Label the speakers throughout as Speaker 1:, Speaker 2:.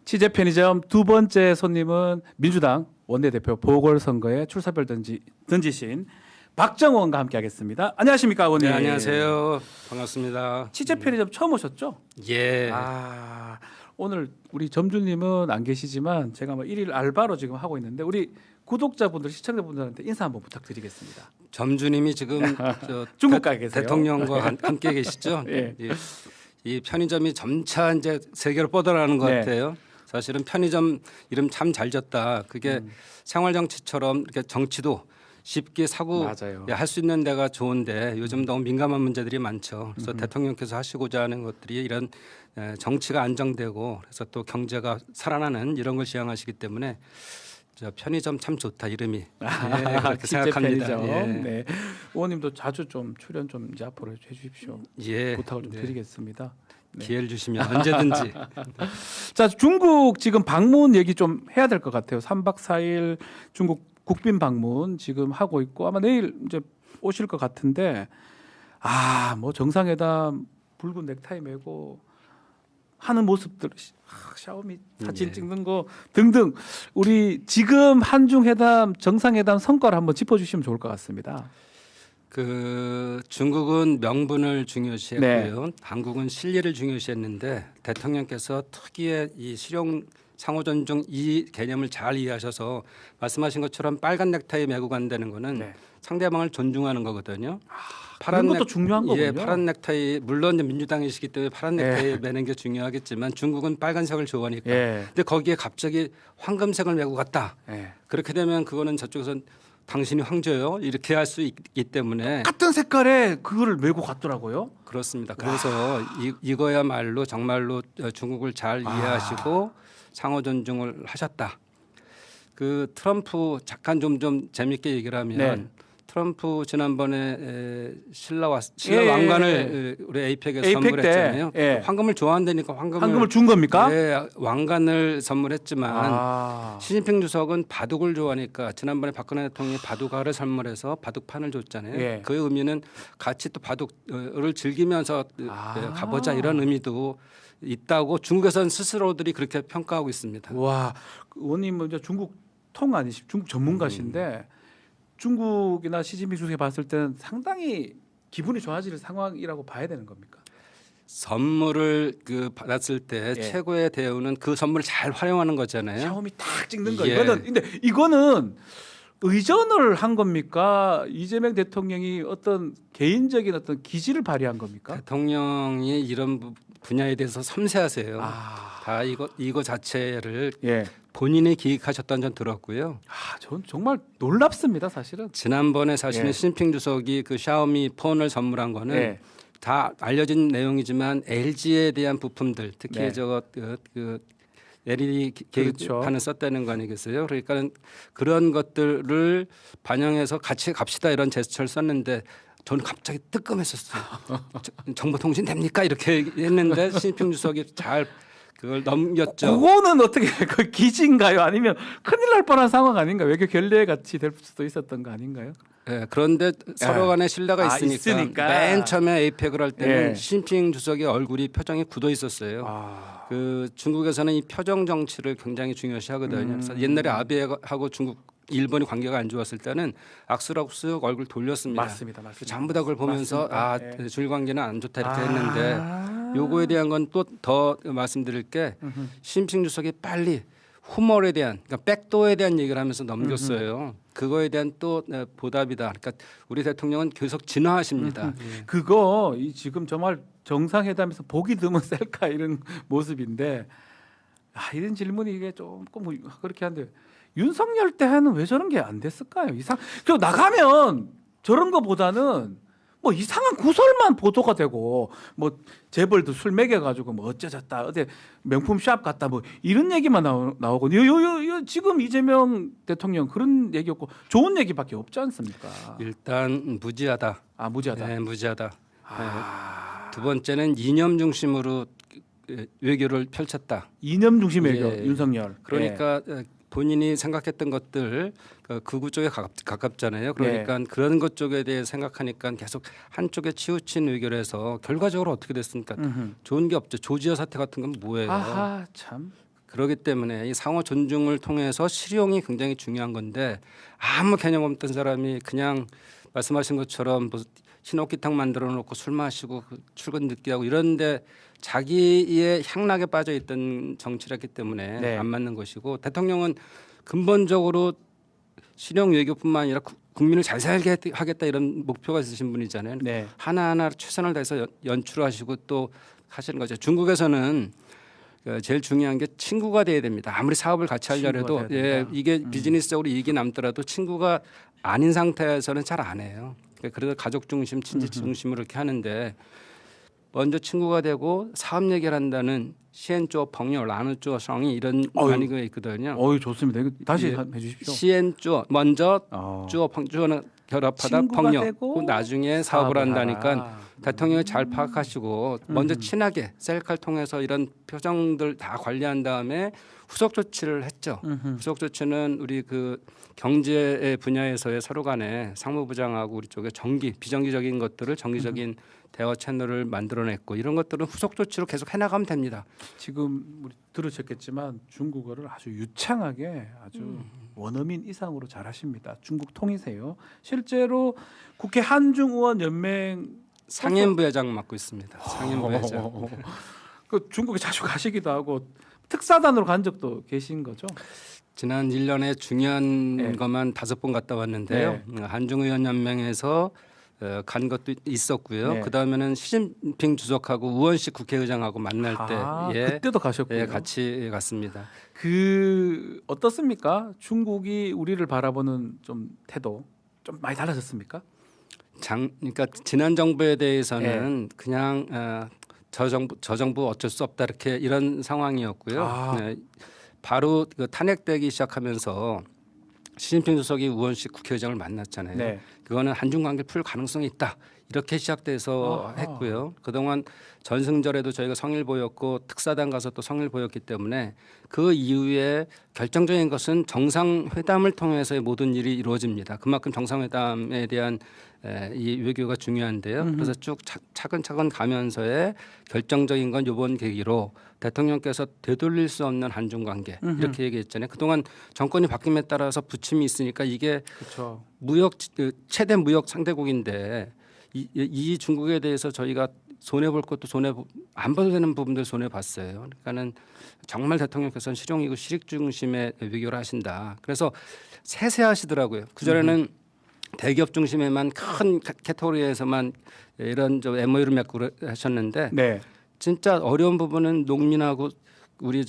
Speaker 1: 취재 편의점 두 번째 손님은 민주당 원내대표 보궐선거에 출사별 던지신 박정원과 함께하겠습니다. 안녕하십니까, 의원님?
Speaker 2: 네, 안녕하세요. 반갑습니다.
Speaker 1: 취재 편의점 처음 오셨죠?
Speaker 2: 예.
Speaker 1: 오늘 우리 점주님은 안 계시지만 제가 뭐 일일 알바로 지금 하고 있는데 우리 구독자분들, 시청자분들한테 인사 한번 부탁드리겠습니다.
Speaker 2: 점주님이 지금
Speaker 1: 중국 가 계세요.
Speaker 2: 대통령과 함께 계시죠?
Speaker 1: 예.
Speaker 2: 이 편의점이 점차 이제 세계로 뻗어나가는 것
Speaker 1: 네.
Speaker 2: 같아요. 사실은 편의점 이름 참 잘 졌다. 그게 생활 정치처럼 이렇게 정치도 쉽게 사고
Speaker 1: 맞아요.
Speaker 2: 할 수 있는 데가 좋은데 요즘 너무 민감한 문제들이 많죠. 그래서 대통령께서 하시고자 하는 것들이 이런 정치가 안정되고 그래서 또 경제가 살아나는 이런 걸 지향하시기 때문에 저 편의점 참 좋다 이름이 예, 그렇게
Speaker 1: 취재
Speaker 2: 생각합니다.
Speaker 1: 편의점.
Speaker 2: 예.
Speaker 1: 네. 의원님도 자주 좀 출연 좀 이제 앞으로 해주십시오.
Speaker 2: 예.
Speaker 1: 부탁을 좀
Speaker 2: 네.
Speaker 1: 드리겠습니다. 네.
Speaker 2: 기회를 주시면 언제든지.
Speaker 1: 자, 중국 지금 방문 얘기 좀 해야 될 것 같아요. 3박 4일 중국 국빈 방문 지금 하고 있고 아마 내일 이제 오실 것 같은데 뭐 정상회담 붉은 넥타이 메고 하는 모습들 샤오미 사진
Speaker 2: 네.
Speaker 1: 찍는 거 등등 우리 지금 한중 회담 정상회담 성과를 한번 짚어주시면 좋을 것 같습니다.
Speaker 2: 그 중국은 명분을 중요시했고요.
Speaker 1: 네.
Speaker 2: 한국은 실리를 중요시했는데 대통령께서 특유의 이 실용 상호 존중 이 개념을 잘 이해하셔서 말씀하신 것처럼 빨간 넥타이 메고 간다는 거는
Speaker 1: 네.
Speaker 2: 상대방을 존중하는 거거든요.
Speaker 1: 그런 것도 중요한 거군요.
Speaker 2: 예, 파란 넥타이 물론 이제 민주당이시기 때문에 파란
Speaker 1: 예.
Speaker 2: 넥타이 매는 게 중요하겠지만 중국은 빨간색을 좋아하니까.
Speaker 1: 예.
Speaker 2: 근데 거기에 갑자기 황금색을 메고 갔다.
Speaker 1: 예.
Speaker 2: 그렇게 되면 그거는 저쪽에서는 당신이 황제요 이렇게 할 수 있기 때문에
Speaker 1: 같은 색깔에 그거를 메고 갔더라고요.
Speaker 2: 그렇습니다. 그래서 이거야말로 정말로 중국을 잘 이해하시고 상호 존중을 하셨다. 그 트럼프 잠깐 좀 재밌게 얘기를 하면
Speaker 1: 네.
Speaker 2: 트럼프 지난번에 신라
Speaker 1: 예,
Speaker 2: 왕관을 우리 에이펙에
Speaker 1: 에이펙
Speaker 2: 선물했잖아요.
Speaker 1: 때, 예.
Speaker 2: 황금을 좋아한다니까
Speaker 1: 황금을 준 겁니까?
Speaker 2: 예, 왕관을 선물했지만 시진핑 주석은 바둑을 좋아하니까 지난번에 박근혜 대통령이 바둑알을 선물해서 바둑판을 줬잖아요.
Speaker 1: 예.
Speaker 2: 그 의미는 같이 또 바둑을 즐기면서 가보자 이런 의미도 있다고 중국에서는 스스로들이 그렇게 평가하고 있습니다.
Speaker 1: 와, 의원님은 이제 중국 통 아니시, 중국 전문가신데 중국이나 시진핑 주석이 봤을 때는 상당히 기분이 좋아질 상황이라고 봐야 되는 겁니까?
Speaker 2: 선물을 받았을 때
Speaker 1: 예.
Speaker 2: 최고의 대우는 그 선물을 잘 활용하는 거잖아요.
Speaker 1: 샤오미 딱 찍는 거.
Speaker 2: 예.
Speaker 1: 이거는 의전을 한 겁니까? 이재명 대통령이 어떤 개인적인 어떤 기질을 발휘한 겁니까?
Speaker 2: 대통령이 이런 분야에 대해서 섬세하세요.
Speaker 1: 아.
Speaker 2: 다 이거 자체를
Speaker 1: 예.
Speaker 2: 본인이 기획하셨다는 전 들었고요.
Speaker 1: 전 정말 놀랍습니다, 사실은.
Speaker 2: 지난번에 사실은
Speaker 1: 예.
Speaker 2: 시진핑 주석이 그 샤오미 폰을 선물한 거는
Speaker 1: 예.
Speaker 2: 다 알려진 내용이지만 LG에 대한 부품들 특히
Speaker 1: 네.
Speaker 2: 저거 그 LED
Speaker 1: 그렇죠.
Speaker 2: 계기판을 썼다는 거 아니겠어요? 그러니까 그런 것들을 반영해서 같이 갑시다 이런 제스처를 썼는데 저는 갑자기 뜨끔했었어요. 정보통신 됩니까? 이렇게 했는데 시진핑 주석이 잘 그걸 넘겼죠.
Speaker 1: 그거는 어떻게 그 기지인가요? 아니면 큰일 날 뻔한 상황 아닌가? 외교 결례 같이 될 수도 있었던 거 아닌가요?
Speaker 2: 네, 그런데 서로 간에 신뢰가 있으니까 맨 처음에 에이펙을 할 때는
Speaker 1: 예.
Speaker 2: 시진핑 주석의 얼굴이 표정이 굳어 있었어요. 그 중국에서는 이 표정 정치를 굉장히 중요시하거든요. 그래서 옛날에 아베하고 중국 일본이 관계가 안 좋았을 때는 악수락수 얼굴 돌렸습니다.
Speaker 1: 맞습니다.
Speaker 2: 전부 다 그걸 보면서
Speaker 1: 맞습니다.
Speaker 2: 줄 관계는 안 좋다 이렇게 했는데 요거에 대한 건 또 더 말씀드릴 게 시진핑 주석이 빨리 후몰에 대한 그러니까 백도어에 대한 얘기를 하면서 넘겼어요. 그거에 대한 또 보답이다. 그러니까 우리 대통령은 계속 진화하십니다.
Speaker 1: 그거 지금 정말 정상회담에서 보기 드문 셀카 이런 모습인데 이런 질문이 이게 조금 그렇게 한데 윤석열 때는 왜 저런 게 안 됐을까요? 그리고 나가면 저런 거보다는 뭐 이상한 구설만 보도가 되고 뭐 재벌도 술 먹여가지고 뭐 어쩌졌다 어디 명품 샵 갔다 뭐 이런 얘기만 나오고 지금 이재명 대통령 그런 얘기 없고 좋은 얘기밖에 없지 않습니까?
Speaker 2: 일단 무지하다.
Speaker 1: 무지하다.
Speaker 2: 네, 무지하다. 네. 두 번째는 이념 중심으로 외교를 펼쳤다.
Speaker 1: 이념 중심 외교
Speaker 2: 예.
Speaker 1: 윤석열.
Speaker 2: 그러니까 본인이 생각했던 것들 극우 쪽에 가깝잖아요. 그러니까 그런 것 쪽에 대해 생각하니까 계속 한쪽에 치우친 외교를 해서 결과적으로 어떻게 됐습니까? 좋은 게 없죠. 조지아 사태 같은 건 뭐예요?
Speaker 1: 참.
Speaker 2: 그렇기 때문에 이 상호 존중을 통해서 실용이 굉장히 중요한 건데 아무 개념 없던 사람이 그냥 말씀하신 것처럼 뭐 흰옥기탕 만들어 놓고 술 마시고 출근 늦게 하고 이런데 자기의 향락에 빠져 있던 정치였기 때문에
Speaker 1: 네.
Speaker 2: 안 맞는 것이고 대통령은 근본적으로 실용 외교뿐만 아니라 국민을 잘 살게 하겠다 이런 목표가 있으신 분이잖아요.
Speaker 1: 네.
Speaker 2: 하나하나 최선을 다해서 연출하시고 또 하시는 거죠. 중국에서는 제일 중요한 게 친구가 돼야 됩니다. 아무리 사업을 같이 하려고 해도 이게 비즈니스적으로 이익이 남더라도 친구가 아닌 상태에서는 잘 안 해요. 그래서 가족 중심, 친지 중심으로 이렇게 하는데 먼저 친구가 되고 사업 얘기를 한다는 시엔조 벙요 라누조 성이 이런 말이가 있거든요.
Speaker 1: 좋습니다. 이거 다시
Speaker 2: 예.
Speaker 1: 해주십시오.
Speaker 2: 시엔조 먼저 주어 벙주어는 결합하다
Speaker 1: 친구가
Speaker 2: 벙요
Speaker 1: 되고
Speaker 2: 나중에 사업을 한다니까
Speaker 1: 하라.
Speaker 2: 대통령이 잘 파악하시고 먼저 친하게 셀카를 통해서 이런 표정들 다 관리한 다음에 후속 조치를 했죠. 후속 조치는 우리 그 경제 분야에서의 서로 간에 상무부장하고 우리 쪽에 비정기적인 것들을 정기적인 대화 채널을 만들어냈고 이런 것들은 후속 조치로 계속 해나가면 됩니다.
Speaker 1: 지금 우리 들으셨겠지만 중국어를 아주 유창하게 아주 원어민 이상으로 잘하십니다. 중국 통이세요. 실제로 국회 한중의원 연맹
Speaker 2: 상임부회장 맡고 있습니다. 상임부회장.
Speaker 1: 그 중국에 자주 가시기도 하고 특사단으로 간 적도 계신 거죠?
Speaker 2: 지난 1년에 중요한
Speaker 1: 네.
Speaker 2: 것만 5번 갔다 왔는데요. 한중의원 연맹에서 간 것도 있었고요.
Speaker 1: 네.
Speaker 2: 그다음에는 시진핑 주석하고 우원식 국회의장하고 만날 때
Speaker 1: 그때도 가셨고요.
Speaker 2: 같이 갔습니다.
Speaker 1: 그 어떻습니까? 중국이 우리를 바라보는 좀 태도 좀 많이 달라졌습니까?
Speaker 2: 그러니까 지난 정부에 대해서는 그냥 저 정부 어쩔 수 없다 이렇게 이런 상황이었고요. 네. 바로 그 탄핵되기 시작하면서 시진핑 주석이 우원식 국회의장을 만났잖아요.
Speaker 1: 네.
Speaker 2: 그거는 한중 관계를 풀 가능성이 있다. 이렇게 시작돼서 했고요. 그동안 전승절에도 저희가 성의를 보였고 특사단 가서 또 성의를 보였기 때문에 그 이후에 결정적인 것은 정상회담을 통해서의 모든 일이 이루어집니다. 그만큼 정상회담에 대한 이 외교가 중요한데요. 그래서 쭉 차근차근 가면서의 결정적인 건 이번 계기로 대통령께서 되돌릴 수 없는 한중 관계 이렇게 얘기했잖아요. 그동안 정권이 바뀜에 따라서 부침이 있으니까 이게
Speaker 1: 그렇죠.
Speaker 2: 최대 무역 상대국인데 이 중국에 대해서 저희가 손해 볼 것도 안 봐도 되는 부분들 손해 봤어요. 그러니까는 정말 대통령께서는 실용이고 실익 중심의 외교를 하신다. 그래서 세세하시더라고요. 그 전에는 대기업 중심에만 큰 카테고리에서만 이런 MOU를 맺고 하셨는데
Speaker 1: 네.
Speaker 2: 진짜 어려운 부분은 농민하고 우리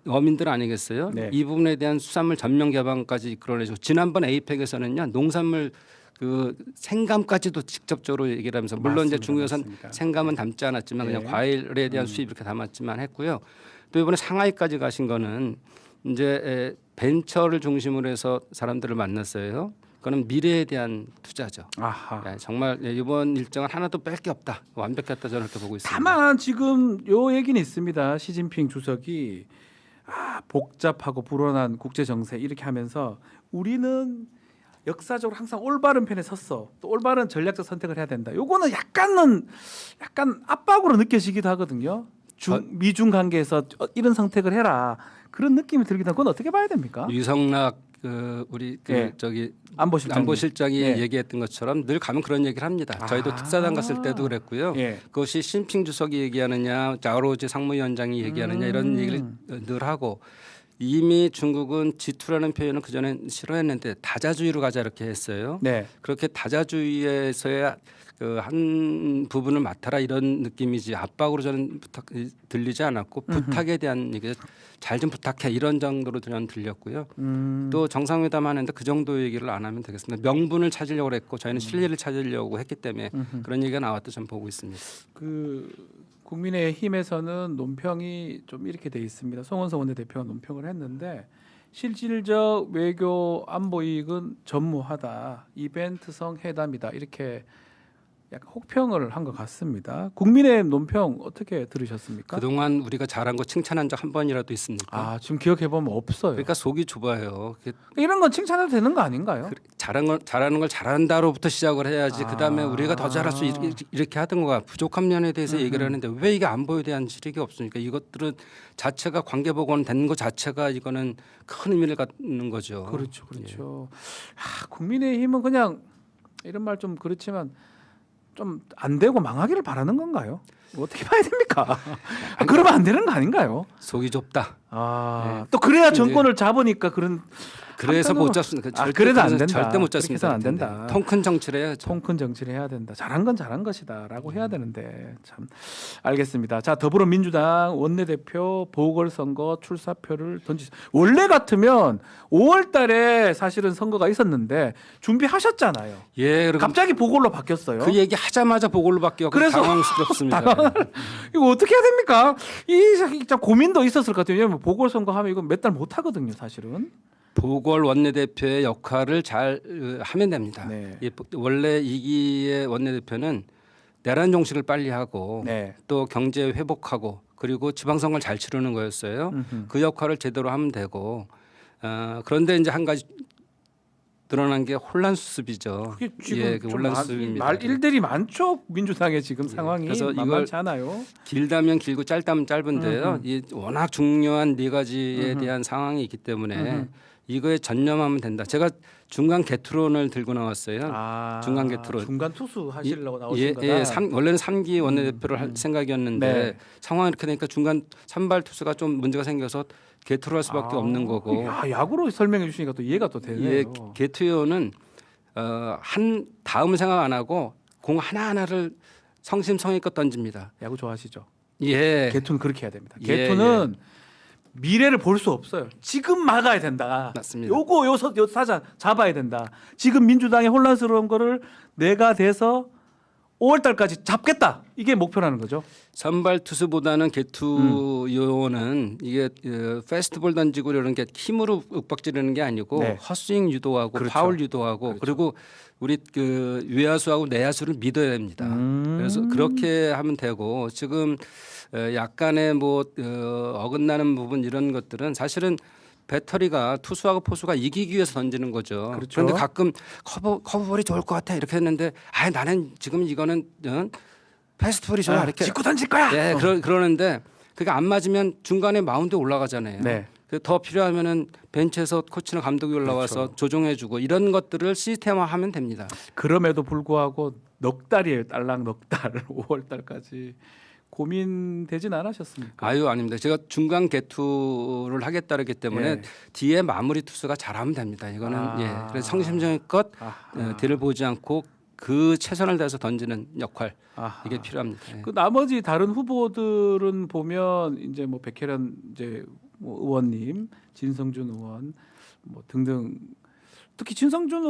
Speaker 2: 어민들 아니겠어요?
Speaker 1: 네.
Speaker 2: 이 부분에 대한 수산물 전면 개방까지 이끌어내시고 지난번 APEC에서는요 농산물 그 생감까지도 직접적으로 얘기를 하면서 물론 이제 중국에서는
Speaker 1: 맞습니다.
Speaker 2: 생감은 담지 않았지만 그냥 과일에 대한 수입 이렇게 담았지만 했고요. 또 이번에 상하이까지 가신 거는 이제 벤처를 중심으로 해서 사람들을 만났어요. 그거는 미래에 대한 투자죠.
Speaker 1: 아하.
Speaker 2: 정말 이번 일정은 하나도 뺄 게 없다. 완벽했다 저는 그렇게 보고 있습니다.
Speaker 1: 다만 지금 요 얘기는 있습니다. 시진핑 주석이 복잡하고 불온한 국제 정세 이렇게 하면서 우리는 역사적으로 항상 올바른 편에 섰어. 또 올바른 전략적 선택을 해야 된다. 요거는 약간 압박으로 느껴지기도 하거든요. 미중 관계에서 이런 선택을 해라. 그런 느낌이 들기도 하고 그건 어떻게 봐야 됩니까?
Speaker 2: 유성락 안보실장이 얘기했던 것처럼 늘 가면 그런 얘기를 합니다. 저희도 특사단 갔을 때도 그랬고요. 그것이 시진핑 주석이 얘기하느냐, 자오로지 상무위원장이 얘기하느냐 이런 얘기를 늘 하고 이미 중국은 G2라는 표현을 그 전에 싫어했는데 다자주의로 가자 이렇게 했어요.
Speaker 1: 네.
Speaker 2: 그렇게 다자주의에서의 그 한 부분을 맡아라 이런 느낌이지 압박으로 저는 들리지 않았고 부탁에 대한 얘기 잘 좀 부탁해 이런 정도로 저는 들렸고요. 또 정상회담 하는데 그 정도 얘기를 안 하면 되겠습니다. 명분을 찾으려고 했고 저희는 실리를 찾으려고 했기 때문에 그런 얘기가 나왔다 저는 보고 있습니다.
Speaker 1: 그 국민의힘에서는 논평이 좀 이렇게 돼 있습니다. 송원석 원내대표가 논평을 했는데 실질적 외교 안보 이익은 전무하다. 이벤트성 회담이다. 이렇게 약간 혹평을 한 것 같습니다. 국민의힘 논평 어떻게 들으셨습니까?
Speaker 2: 그동안 우리가 잘한 거 칭찬한 적 한 번이라도 있습니까?
Speaker 1: 아 지금 기억해 보면 없어요.
Speaker 2: 그러니까 속이 좁아요.
Speaker 1: 이런 건 칭찬해도 되는 거 아닌가요?
Speaker 2: 잘하는 걸 잘한다로부터 시작을 해야지. 그다음에 우리가 더 잘할 수 이렇게 하던 거가 부족한 면에 대해서 얘기를 하는데 왜 이게 안보에 대한 지적이 없습니까? 이것들은 자체가 관계복원 된 것 자체가 이거는 큰 의미를 갖는 거죠.
Speaker 1: 그렇죠, 그렇죠. 국민의힘은 그냥 이런 말 좀 그렇지만 좀 안 되고 망하기를 바라는 건가요? 어떻게 봐야 됩니까? 그러면 안 되는 거 아닌가요?
Speaker 2: 속이 좁다.
Speaker 1: 또 그래야 정권을 잡으니까
Speaker 2: 그래서 못 잡습니다.
Speaker 1: 그래도 안 된다.
Speaker 2: 절대 못 잡습니다.
Speaker 1: 안 된다.
Speaker 2: 통 큰 정치를 해야죠.
Speaker 1: 통 큰 정치를 해야 된다. 잘한 건 잘한 것이다라고 해야 되는데 참 알겠습니다. 자 더불어민주당 원내대표 보궐선거 출사표를 원래 같으면 5월달에 사실은 선거가 있었는데 준비하셨잖아요.
Speaker 2: 예,
Speaker 1: 갑자기 보궐로 바뀌었어요.
Speaker 2: 그 얘기 하자마자 보궐로 바뀌어.
Speaker 1: 그래서
Speaker 2: 당황스럽습니다.
Speaker 1: 이거 어떻게 해야 됩니까? 이 고민도 있었을 것 같아요. 왜냐하면 보궐선거 하면 이거 몇 달 못 하거든요, 사실은.
Speaker 2: 보궐 원내대표의 역할을 잘 하면 됩니다.
Speaker 1: 네.
Speaker 2: 원래 2기의 원내대표는 내란 종식을 빨리 하고
Speaker 1: 네.
Speaker 2: 또 경제 회복하고 그리고 지방선거를 잘 치르는 거였어요. 그 역할을 제대로 하면 되고 그런데 이제 한 가지 드러난 게 혼란 수습이죠.
Speaker 1: 그게 지금
Speaker 2: 그 혼란 수습입니다.
Speaker 1: 일들이 많죠. 민주당의 지금 상황이
Speaker 2: 그래서
Speaker 1: 만만치 않아요.
Speaker 2: 길다면 길고 짧다면 짧은데요. 이 워낙 중요한 네 가지에 대한 상황이 있기 때문에 이거에 전념하면 된다. 제가 중간 개투론을 들고 나왔어요. 중간 개투론.
Speaker 1: 중간 투수 하시려고 나오신 거다.
Speaker 2: 원래는 3기 원내대표를 할 생각이었는데
Speaker 1: 네.
Speaker 2: 상황이 이렇게 되니까 중간 선발 투수가 좀 문제가 생겨서 개투를 할 수밖에 없는 거고.
Speaker 1: 야구로 설명해 주시니까 또 이해가 또 되네요.
Speaker 2: 예, 개투요는 한 다음 생각 안 하고 공 하나하나를 성심성의껏 던집니다.
Speaker 1: 야구 좋아하시죠?
Speaker 2: 예.
Speaker 1: 개투는 그렇게 해야 됩니다.
Speaker 2: 예,
Speaker 1: 개투는 미래를 볼 수 없어요. 지금 막아야 된다.
Speaker 2: 맞습니다.
Speaker 1: 요 사자 잡아야 된다. 지금 민주당의 혼란스러운 거를 내가 돼서 5월 달까지 잡겠다. 이게 목표라는 거죠.
Speaker 2: 선발 투수보다는 개투요는 이게 페스트볼 던지고 이런 게 힘으로 윽박지르는 게 아니고
Speaker 1: 네.
Speaker 2: 헛스윙 유도하고
Speaker 1: 그렇죠.
Speaker 2: 파울 유도하고 그리고 우리 그 외야수하고 내야수를 믿어야 됩니다. 그래서 그렇게 하면 되고 지금 약간의 뭐 어긋나는 부분 이런 것들은 사실은 배터리가 투수하고 포수가 이기기 위해서 던지는 거죠.
Speaker 1: 그렇죠.
Speaker 2: 그런데 가끔 커브볼이 좋을 것 같아 이렇게 했는데 나는 지금 이거는 패스트볼이 좋아 이렇게
Speaker 1: 직구 던질 거야.
Speaker 2: 예, 그러는데 그게 안 맞으면 중간에 마운드에 올라가잖아요.
Speaker 1: 네.
Speaker 2: 더 필요하면은 벤치에서 코치나 감독이 올라와서
Speaker 1: 그렇죠.
Speaker 2: 조종해주고 이런 것들을 시스템화하면 됩니다.
Speaker 1: 그럼에도 불구하고 넉 달이에요. 딸랑 넉 달. 5월 달까지 고민되진 않으셨습니까?
Speaker 2: 아닙니다. 제가 중간 개투를 하겠다 그랬기 때문에
Speaker 1: 예.
Speaker 2: 뒤에 마무리 투수가 잘하면 됩니다. 이거는 그래서 성심성의껏 뒤를 보지 않고 그 최선을 다해서 던지는 역할 이게 필요합니다. 예.
Speaker 1: 그 나머지 다른 후보들은 보면 이제 뭐 백혜련 이제 뭐 의원님, 진성준 의원 뭐 등등 특히 진성준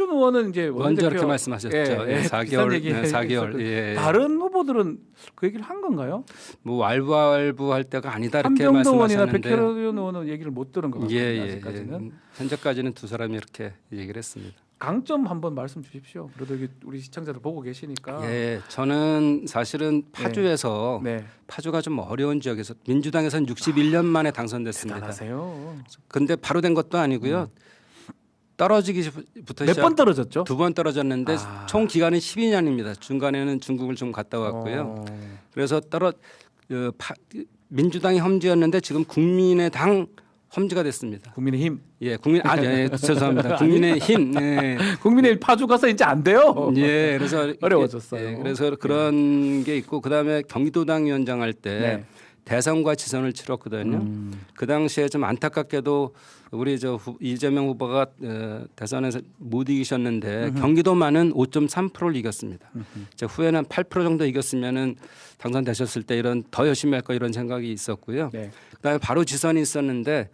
Speaker 1: 의원은 이제
Speaker 2: 먼저 이렇게 말씀하셨죠. 4개월, 4개월. 예.
Speaker 1: 다른 후보들은 그 얘기를 한 건가요?
Speaker 2: 뭐 왈부할 때가 아니다 이렇게
Speaker 1: 함병도 의원이나
Speaker 2: 말씀하셨는데.
Speaker 1: 백혜련 의원은 얘기를 못 들은 것 같아요.
Speaker 2: 예.
Speaker 1: 아직까지는.
Speaker 2: 현재까지는 두 사람이 이렇게 얘기를 했습니다.
Speaker 1: 강점 한번 말씀 주십시오. 그래도 우리 시청자들 보고 계시니까.
Speaker 2: 예, 저는 사실은 파주에서
Speaker 1: 네.
Speaker 2: 파주가 좀 어려운 지역에서 민주당에서는 61년 만에 당선됐습니다.
Speaker 1: 대단하세요.
Speaker 2: 근데 바로 된 것도 아니고요. 떨어지기부터
Speaker 1: 몇 번 떨어졌죠?
Speaker 2: 2번 떨어졌는데 총 기간은 12년입니다. 중간에는 중국을 좀 갔다 왔고요. 그래서 민주당이 험지였는데 지금 국민의당 험지가 됐습니다.
Speaker 1: 국민의힘.
Speaker 2: 예, 죄송합니다. 국민의힘. 네.
Speaker 1: 국민의힘 파주 가서 이제 안 돼요.
Speaker 2: 예, 그래서
Speaker 1: 어려워졌어요.
Speaker 2: 예, 그래서 그런 게 있고 그다음에 경기도당 위원장 할 때 대선과 지선을 치렀거든요. 그 당시에 좀 안타깝게도 우리 이재명 후보가 대선에서 못 이기셨는데 경기도만은 5.3%를 이겼습니다. 후에는 8% 정도 이겼으면은 당선되셨을 때 이런 더 열심히 할 거 이런 생각이 있었고요. 그다음에 바로 지선이 있었는데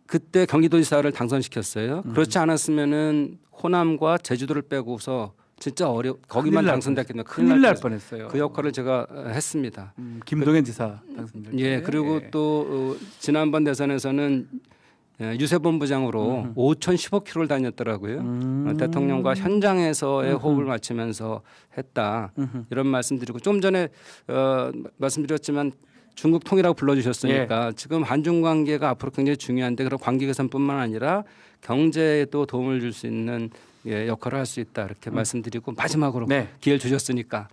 Speaker 2: 그때 경기도지사를 당선시켰어요. 그렇지 않았으면은 호남과 제주도를 빼고서 진짜 거기만 당선됐겠네.
Speaker 1: 큰일 날 뻔했어요.
Speaker 2: 그 역할을 제가 했습니다.
Speaker 1: 김동연 지사 당선될 때.
Speaker 2: 예, 그리고 또 지난번 대선에서는 유세본부장으로 5,015km를 다녔더라고요. 대통령과 현장에서의 호흡을 맞추면서 했다. 이런 말씀드리고 좀 전에 말씀드렸지만 중국 통이라고 불러주셨으니까 지금 한중 관계가 앞으로 굉장히 중요한데 그런 관계 개선뿐만 아니라 경제에도 도움을 줄 수 있는 역할을 할 수 있다 이렇게 말씀드리고 마지막으로 기회를 주셨으니까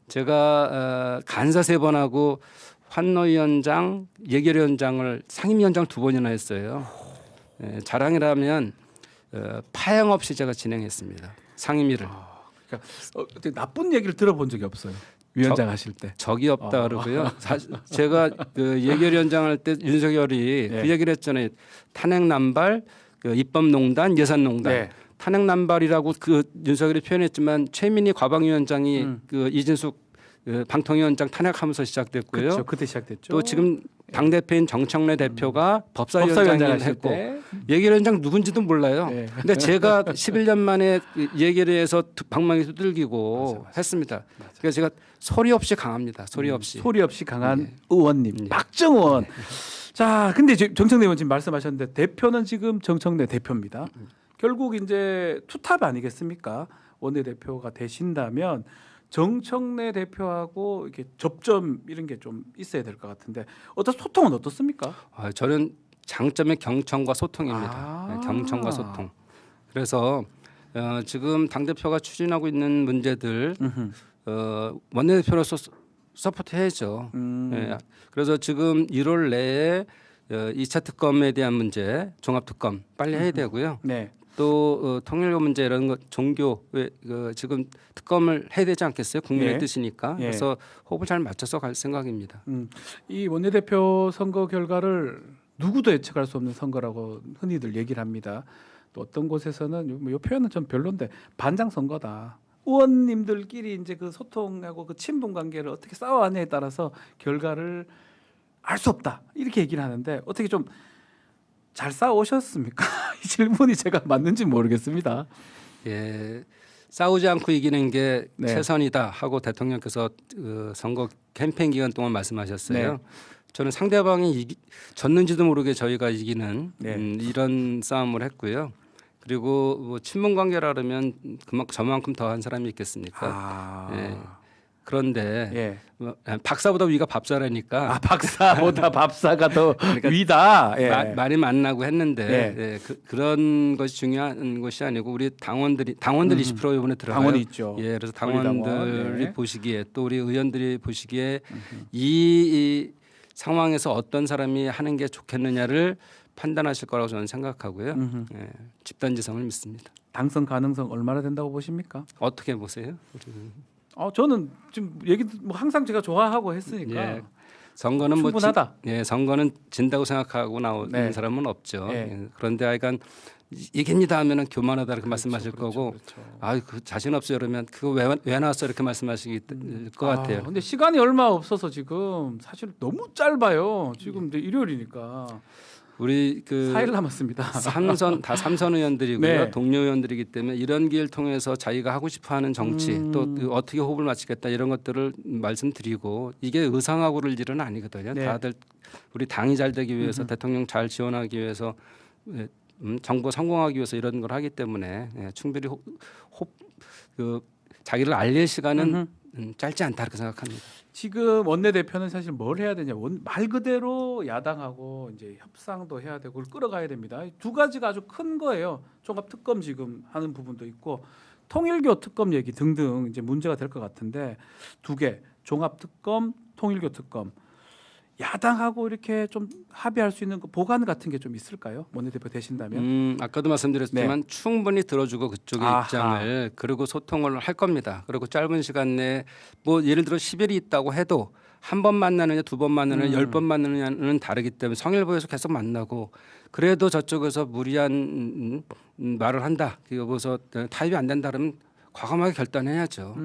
Speaker 2: 제가 간사 3번 하고 환노위원장, 예결위원장을 상임위원장 2번이나 했어요. 자랑이라면 파행 없이 제가 진행했습니다. 상임위를.
Speaker 1: 그러니까 어떻게 나쁜 얘기를 들어본 적이 없어요. 위원장 하실 때.
Speaker 2: 적이 없다 그러고요. 제가 그 예결위원장 할 때 윤석열이 그 얘기를 했잖아요. 탄핵 남발, 그 입법농단, 예산농단. 탄핵 남발이라고 그 윤석열이 표현했지만 최민희 과방위원장이 그 이진숙 그 방통위원장 탄핵하면서 시작됐고요.
Speaker 1: 그렇죠. 그때 시작됐죠.
Speaker 2: 또 지금 당 대표인 정청래 대표가 법사위원장을 했고 예결위원장 누군지도 몰라요. 근데 제가 11년 만에 예결위에서 방망이 두들기고 했습니다. 그래서 제가 소리 없이 강합니다. 소리 없이
Speaker 1: 강한 의원님 박정원. 자, 근데 정청래 의원 지금 말씀하셨는데 대표는 지금 정청래 대표입니다. 결국 이제 투탑 아니겠습니까? 원내대표가 되신다면 정청래 대표하고 이렇게 접점 이런 게 좀 있어야 될 것 같은데 소통은 어떻습니까?
Speaker 2: 저는 장점이 경청과 소통입니다. 경청과 소통. 그래서 지금 당 대표가 추진하고 있는 문제들 원내대표로서 서포트해야죠. 그래서 지금 1월 내에 2차 특검에 대한 문제, 종합특검 빨리 해야 되고요. 또 통일교 문제 이런 것 종교 지금 특검을 해야 되지 않겠어요? 국민의 뜻이니까. 그래서 호흡을 잘 맞춰서 갈 생각입니다.
Speaker 1: 이 원내대표 선거 결과를 누구도 예측할 수 없는 선거라고 흔히들 얘기를 합니다. 또 어떤 곳에서는 이 표현은 좀 별론데 반장 선거다. 의원님들끼리 이제 그 소통하고 그 친분 관계를 어떻게 쌓아왔냐에 따라서 결과를 알 수 없다. 이렇게 얘기를 하는데 어떻게 좀 잘 싸우셨습니까? 이 질문이 제가 맞는지 모르겠습니다.
Speaker 2: 싸우지 않고 이기는 게 최선이다 하고 대통령께서 선거 캠페인 기간 동안 말씀하셨어요. 저는 상대방이 졌는지도 모르게 저희가 이기는 이런 싸움을 했고요. 그리고 뭐 친분 관계라 그러면 저만큼 더한 사람이 있겠습니까? 그런데 박사보다 위가 밥사라니까.
Speaker 1: 박사보다 밥사가 더 그러니까 위다.
Speaker 2: 많이 만나고 했는데 그런 것이 중요한 것이 아니고 우리 당원들 20% 이번에 들어가요.
Speaker 1: 당원이 있죠.
Speaker 2: 그래서 당원들이 보시기에 또 우리 의원들이 보시기에 이 상황에서 어떤 사람이 하는 게 좋겠느냐를 판단하실 거라고 저는 생각하고요. 집단지성을 믿습니다.
Speaker 1: 당선 가능성 얼마나 된다고 보십니까?
Speaker 2: 어떻게 보세요?
Speaker 1: 저는 지금 얘기 항상 제가 좋아하고 했으니까
Speaker 2: 선거는
Speaker 1: 충분하다.
Speaker 2: 선거는 진다고 생각하고 나오는 사람은 없죠. 그런데 하여간 이깁니다 하면은 교만하다 이렇게 말씀하실 거고, 그 자신 없어요 그러면 그거 왜 나왔어 이렇게 말씀하시기 것 같아요.
Speaker 1: 근데 시간이 얼마 없어서 지금 사실 너무 짧아요. 지금 이제 일요일이니까.
Speaker 2: 우리
Speaker 1: 4일 남았습니다.
Speaker 2: 다 삼선 의원들이고요. 동료 의원들이기 때문에 이런 기회를 통해서 자기가 하고 싶어하는 정치 또 어떻게 호흡을 맞추겠다 이런 것들을 말씀드리고 이게 의상하고를 일은 아니거든요. 다들 우리 당이 잘 되기 위해서 대통령 잘 지원하기 위해서 정부 성공하기 위해서 이런 걸 하기 때문에 충분히 자기를 알릴 시간은 짧지 않다 이렇게 생각합니다.
Speaker 1: 지금 원내대표는 사실 뭘 해야 되냐 말 그대로 야당하고 이제 협상도 해야 되고 끌어가야 됩니다. 두 가지가 아주 큰 거예요. 종합특검 지금 하는 부분도 있고 통일교 특검 얘기 등등 이제 문제가 될 것 같은데 두 개 종합특검, 통일교 특검 야당하고 이렇게 좀 합의할 수 있는 보관 같은 게 좀 있을까요? 원내대표 되신다면?
Speaker 2: 아까도 말씀드렸지만 충분히 들어주고 그쪽의 입장을 그리고 소통을 할 겁니다. 그리고 짧은 시간 내에 뭐 예를 들어 10일이 있다고 해도 한 번 만나느냐 2번 만나느냐 10번 만나느냐는 다르기 때문에 성일부에서 계속 만나고 그래도 저쪽에서 무리한 말을 한다. 그래서 타협이 안 된다 그러면 과감하게 결단해야죠.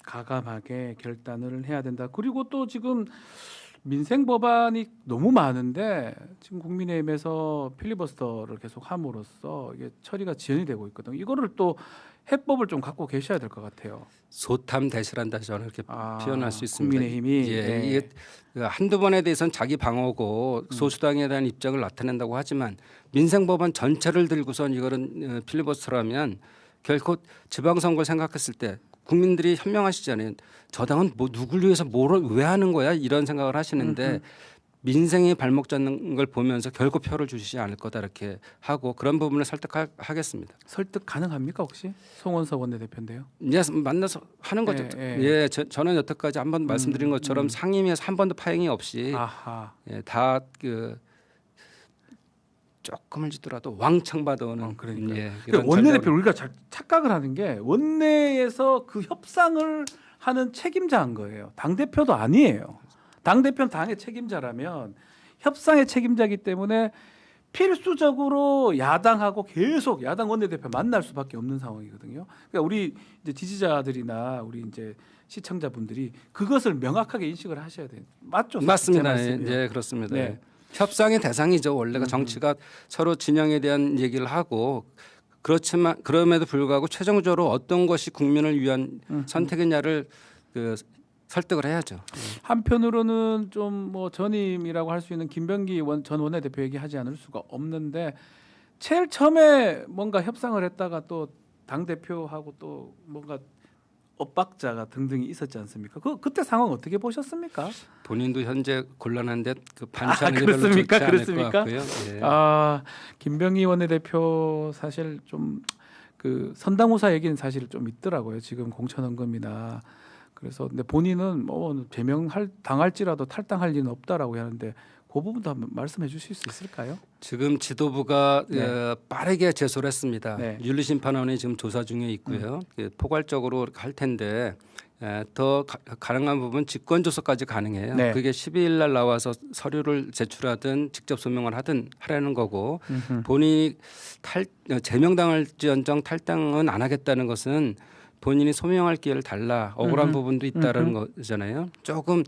Speaker 1: 과감하게 결단을 해야 된다. 그리고 또 지금 민생 법안이 너무 많은데 지금 국민의힘에서 필리버스터를 계속 함으로써 이게 처리가 지연이 되고 있거든요. 이거를 또 해법을 좀 갖고 계셔야 될 것 같아요.
Speaker 2: 소탐 대실한다 저는 이렇게 표현할 수 있습니다.
Speaker 1: 국민의힘이
Speaker 2: 예,
Speaker 1: 네.
Speaker 2: 이게 한두 번에 대해서는 자기 방어고 소수당에 대한 입장을 나타낸다고 하지만 민생법안 전체를 들고선 이거는 필리버스터라면 결코 지방선거를 생각했을 때 국민들이 현명하시잖아요. 저 당은 뭐 누굴 위해서 뭘 왜 하는 거야 이런 생각을 하시는데 민생이 발목 잡는 걸 보면서 결코 표를 주시지 않을 거다 이렇게 하고 그런 부분을 설득하겠습니다.
Speaker 1: 설득 가능합니까 혹시? 송원석 원내대표인데요.
Speaker 2: 이제 만나서 하는 거죠. 예, 저는 여태까지 한번 말씀드린 것처럼 상임위에서 한 번도 파행이 없이
Speaker 1: 아하.
Speaker 2: 예, 다 그 조금을 지더라도 왕창 받아오는
Speaker 1: 그러니까요.
Speaker 2: 예,
Speaker 1: 그러니까
Speaker 2: 이런
Speaker 1: 원내대표
Speaker 2: 전략을-
Speaker 1: 우리가 착각을 하는 게 원내에서 그 협상을 하는 책임자인 거예요. 당 대표도 아니에요. 당 대표는 당의 책임자라면 협상의 책임자이기 때문에 필수적으로 야당하고 계속 야당 원내대표 만날 수밖에 없는 상황이거든요. 그러니까 우리 이제 지지자들이나 우리 이제 시청자분들이 그것을 명확하게 인식을 하셔야 돼요. 맞죠?
Speaker 2: 맞습니다.
Speaker 1: 제 말씀이요.
Speaker 2: 예, 그렇습니다.
Speaker 1: 네.
Speaker 2: 협상의 대상이죠. 원래가 정치가 서로 진영에 대한 얘기를 하고 그렇지만 그럼에도 불구하고 최종적으로 어떤 것이 국민을 위한 선택이냐를 그 설득을 해야죠.
Speaker 1: 한편으로는 좀 뭐 전임이라고 할 수 있는 김병기 전 원내대표 얘기하지 않을 수가 없는데 제일 처음에 뭔가 협상을 했다가 또 당 대표하고 또 뭔가 엇박자가 등등이 있었지 않습니까? 그때 상황 어떻게 보셨습니까?
Speaker 2: 본인도 현재 곤란한데 그 반시하는 게 별로
Speaker 1: 그렇습니까?
Speaker 2: 좋지 않을 것
Speaker 1: 그렇습니까?
Speaker 2: 같고요. 예.
Speaker 1: 김병기 원내대표 사실 좀 그 선당우사 얘기는 사실 좀 있더라고요. 지금 공천헌금이나 그래서 근데 본인은 뭐 제명할 당할지라도 탈당할 일은 없다라고 하는데 그 부분도 한번 말씀해 주실 수 있을까요?
Speaker 2: 지금 지도부가
Speaker 1: 네.
Speaker 2: 빠르게 제소를 했습니다.
Speaker 1: 네.
Speaker 2: 윤리심판원이 지금 조사 중에 있고요. 포괄적으로 할 텐데 더 가능한 부분 직권조서까지 가능해요.
Speaker 1: 네.
Speaker 2: 그게 12일 날 나와서 서류를 제출하든 직접 소명을 하든 하라는 거고 본인이 제명당할지언정 탈당은 안 하겠다는 것은 본인이 소명할 기회를 달라 억울한 부분도 있다라는 거잖아요. 조금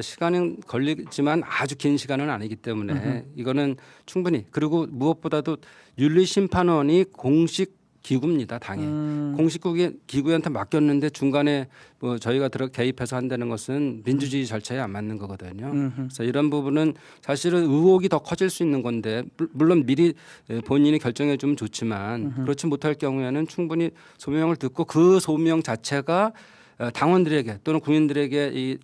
Speaker 2: 시간은 걸리지만 아주 긴 시간은 아니기 때문에 이거는 충분히 그리고 무엇보다도 윤리심판원이 공식 기구입니다. 당에 공식 기구한테 맡겼는데 중간에 뭐 저희가 개입해서 한다는 것은 민주주의 절차에 안 맞는 거거든요. 그래서 이런 부분은 사실은 의혹이 더 커질 수 있는 건데 물론 미리 본인이 결정해 주면 좋지만 그렇지 못할 경우에는 충분히 소명을 듣고 그 소명 자체가 당원들에게 또는 국민들에게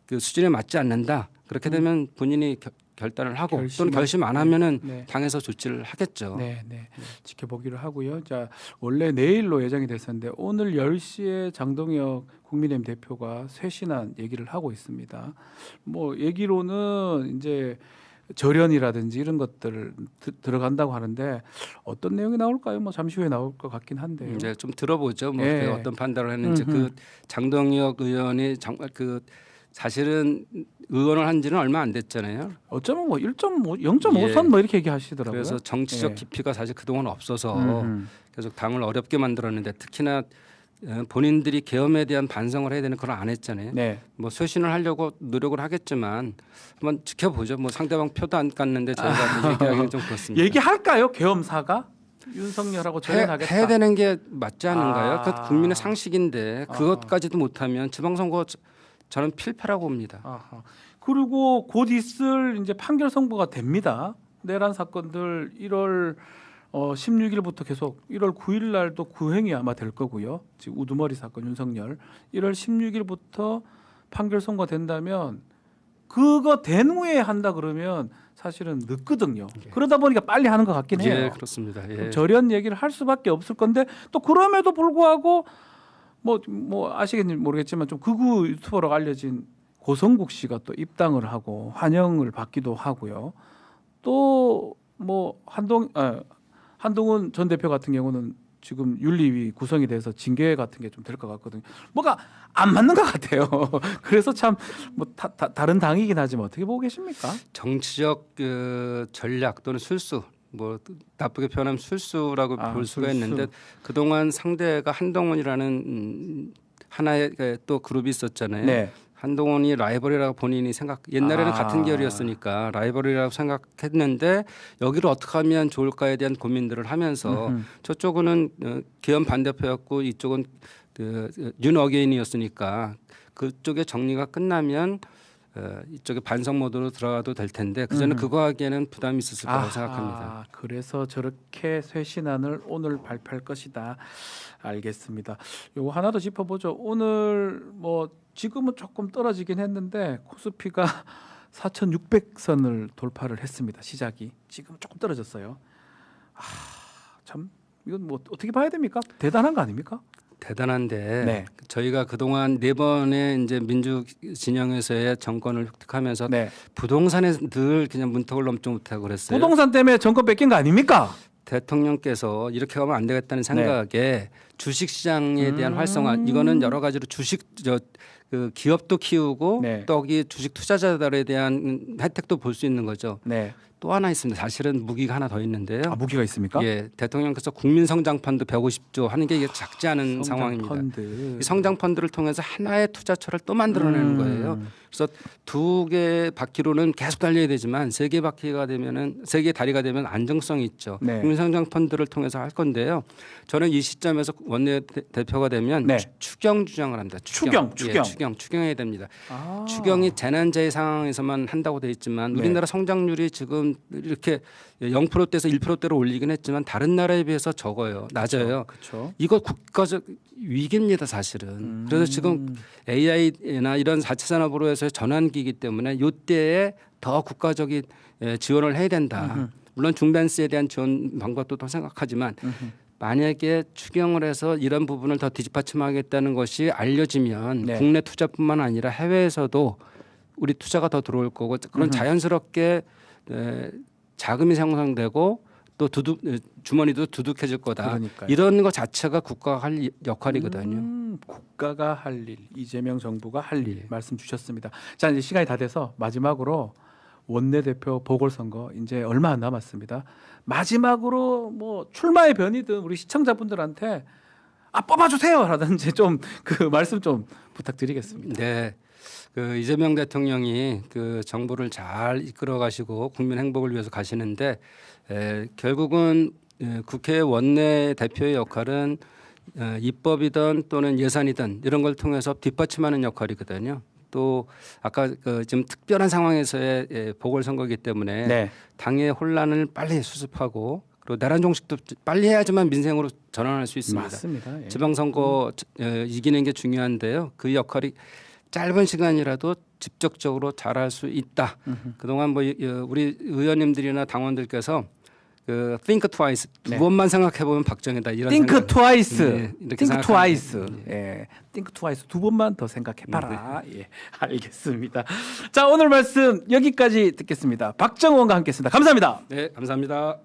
Speaker 2: 그 수준에 맞지 않는다. 그렇게 되면 본인이 결단을 하고 또는 결심 안 하면은
Speaker 1: 네.
Speaker 2: 당에서 조치를 하겠죠.
Speaker 1: 네, 지켜보기로 하고요. 자, 원래 내일로 예정이 됐었는데 오늘 10시에 장동혁 국민의힘 대표가 쇄신한 얘기를 하고 있습니다. 뭐 얘기로는 이제 절연이라든지 이런 것들 들어간다고 하는데 어떤 내용이 나올까요? 뭐 잠시 후에 나올 것 같긴 한데요.
Speaker 2: 이제 좀 들어보죠. 뭐
Speaker 1: 네.
Speaker 2: 어떤 판단을 했는지 그 장동혁 의원이 정말 그 사실은 의원을 한 지는 얼마 안 됐잖아요.
Speaker 1: 어쩌면 뭐 1.5, 0.5선 뭐 이렇게 얘기하시더라고요.
Speaker 2: 그래서 정치적
Speaker 1: 예.
Speaker 2: 깊이가 사실 그동안 없어서 계속 당을 어렵게 만들었는데 특히나 본인들이 계엄에 대한 반성을 해야 되는 그걸 안 했잖아요.
Speaker 1: 네.
Speaker 2: 뭐 쇄신을 하려고 노력을 하겠지만 한번 지켜보죠. 뭐 상대방 표도 안 깠는데 저희가 얘기하기는 좀 그렇습니다.
Speaker 1: 얘기할까요? 계엄사가 윤석열하고 절연하겠다.
Speaker 2: 해야 되는 게 맞지 않은가요?
Speaker 1: 아.
Speaker 2: 그 국민의 상식인데 그것까지도 못하면 지방선거 저는 필패라고 봅니다.
Speaker 1: 아하. 그리고 곧 있을 이제 판결 선고가 됩니다. 내란 사건들 1월 16일부터 계속 1월 9일 날도 구형이 아마 될 거고요. 지금 우두머리 사건 윤석열 1월 16일부터 판결 선고된다면 그거 된 후에 한다 그러면 사실은 늦거든요. 그러다 보니까 빨리 하는 것 같긴 해요.
Speaker 2: 예, 그렇습니다. 예.
Speaker 1: 절연 얘기를 할 수밖에 없을 건데 또 그럼에도 불구하고 뭐 아시겠는지 모르겠지만 좀 극우 유튜버로 알려진 고성국 씨가 또 입당을 하고 환영을 받기도 하고요. 또 뭐 한동훈 전 대표 같은 경우는 지금 윤리위 구성이 돼서 징계 같은 게 좀 될 것 같거든요. 뭐가 안 맞는 것 같아요. 그래서 참 뭐 다른 당이긴 하지만 어떻게 보고 계십니까?
Speaker 2: 정치적 그 전략 또는 술수 뭐 나쁘게 표현하면 술수라고 볼 수가
Speaker 1: 술수.
Speaker 2: 있는데 그동안 상대가 한동훈이라는 하나의 또 그룹이 있었잖아요.
Speaker 1: 네.
Speaker 2: 한동훈이 라이벌이라고 본인이 옛날에는 같은 계열이었으니까 라이벌이라고 생각했는데 여기를 어떻게 하면 좋을까에 대한 고민들을 하면서 저쪽은 기현 반대표였고 이쪽은 윤 어게인이었으니까 그쪽의 정리가 끝나면 이쪽에 반성 모드로 들어가도 될 텐데 그전에 그거 하기에는 부담이 있었을 거라고 생각합니다.
Speaker 1: 그래서 저렇게 쇄신안을 오늘 발표할 것이다. 알겠습니다. 요거 하나 더 짚어보죠. 오늘 뭐 지금은 조금 떨어지긴 했는데 코스피가 4,600선을 돌파를 했습니다. 시작이 지금 조금 떨어졌어요. 참 이건 뭐 어떻게 봐야 됩니까? 대단한 거 아닙니까?
Speaker 2: 대단한데
Speaker 1: 네.
Speaker 2: 저희가 그동안 4번의 이제 민주 진영에서의 정권을 획득하면서
Speaker 1: 네.
Speaker 2: 부동산에 늘 그냥 문턱을 넘지 못하고 그랬어요.
Speaker 1: 부동산 때문에 정권 뺏긴 거 아닙니까?
Speaker 2: 대통령께서 이렇게 가면 안 되겠다는 생각에 주식 시장에 대한 활성화 이거는 여러 가지로 그 기업도 키우고
Speaker 1: 네.
Speaker 2: 또 거기 주식 투자자들에 대한 혜택도 볼 수 있는 거죠.
Speaker 1: 네.
Speaker 2: 또 하나 있습니다. 사실은 무기가 하나 더 있는데요.
Speaker 1: 무기가 있습니까?
Speaker 2: 예, 대통령께서 국민성장펀드 150조 하는 게 이게 작지 않은 상황입니다.
Speaker 1: 펀드.
Speaker 2: 이 성장펀드를 통해서 하나의 투자처를 또 만들어내는 거예요. 그래서 2개 바퀴로는 계속 달려야 되지만 3개 바퀴가 되면은 3개 다리가 되면 안정성이 있죠.
Speaker 1: 네.
Speaker 2: 국민성장펀드를 통해서 할 건데요. 저는 이 시점에서 원내 대표가 되면
Speaker 1: 네.
Speaker 2: 추경 주장을 합니다.
Speaker 1: 추경.
Speaker 2: 예, 추경해야 됩니다. 추경이 재난재해 상황에서만 한다고 돼 있지만
Speaker 1: 네.
Speaker 2: 우리나라 성장률이 지금 이렇게 0%대에서 1%대로 올리긴 했지만 다른 나라에 비해서 적어요. 낮아요.
Speaker 1: 그렇죠.
Speaker 2: 이거 국가적 위기입니다, 사실은. 그래서 지금 AI나 이런 자체 산업으로 해서 전환기이기 때문에 이때에 더 국가적인 지원을 해야 된다. 물론 중단세에 대한 지원 방법도 더 생각하지만 만약에 추경을 해서 이런 부분을 더 뒷받침하겠다는 것이 알려지면
Speaker 1: 네.
Speaker 2: 국내 투자뿐만 아니라 해외에서도 우리 투자가 더 들어올 거고 그런 자연스럽게 자금이 생성되고 또 주머니도 두둑해질 거다.
Speaker 1: 그러니까요.
Speaker 2: 이런 것 자체가 국가가 할 역할이거든요.
Speaker 1: 국가가 할 일, 이재명 정부가 할 일 말씀 주셨습니다. 자, 이제 시간이 다 돼서 마지막으로 원내대표 보궐선거 이제 얼마 안 남았습니다. 마지막으로 뭐 출마의 변이든 우리 시청자분들한테 뽑아주세요 라든지 좀 그 말씀 좀 부탁드리겠습니다.
Speaker 2: 네. 그 이재명 대통령이 그 정부를 잘 이끌어 가시고 국민 행복을 위해서 가시는데 결국은 국회 원내 대표의 역할은 입법이든 또는 예산이든 이런 걸 통해서 뒷받침하는 역할이거든요. 또 아까 좀 특별한 상황에서의 보궐선거이기 때문에
Speaker 1: 네.
Speaker 2: 당의 혼란을 빨리 수습하고 그리고 내란 종식도 빨리 해야지만 민생으로 전환할 수 있습니다.
Speaker 1: 맞습니다. 예.
Speaker 2: 지방선거 이기는 게 중요한데요. 그 역할이 짧은 시간이라도 직접적으로 잘할 수 있다. 그동안 뭐 우리 의원님들이나 당원들께서 그 think twice 두
Speaker 1: 네.
Speaker 2: 번만 생각해 보면 박정희다 이런
Speaker 1: think
Speaker 2: 생각.
Speaker 1: twice,
Speaker 2: 네, 이렇게
Speaker 1: think
Speaker 2: 생각합니다.
Speaker 1: twice, 예, think twice 두 번만 더 생각해봐라. 예, 알겠습니다. 자, 오늘 말씀 여기까지 듣겠습니다. 박정원과 함께했습니다. 감사합니다.
Speaker 2: 네, 감사합니다.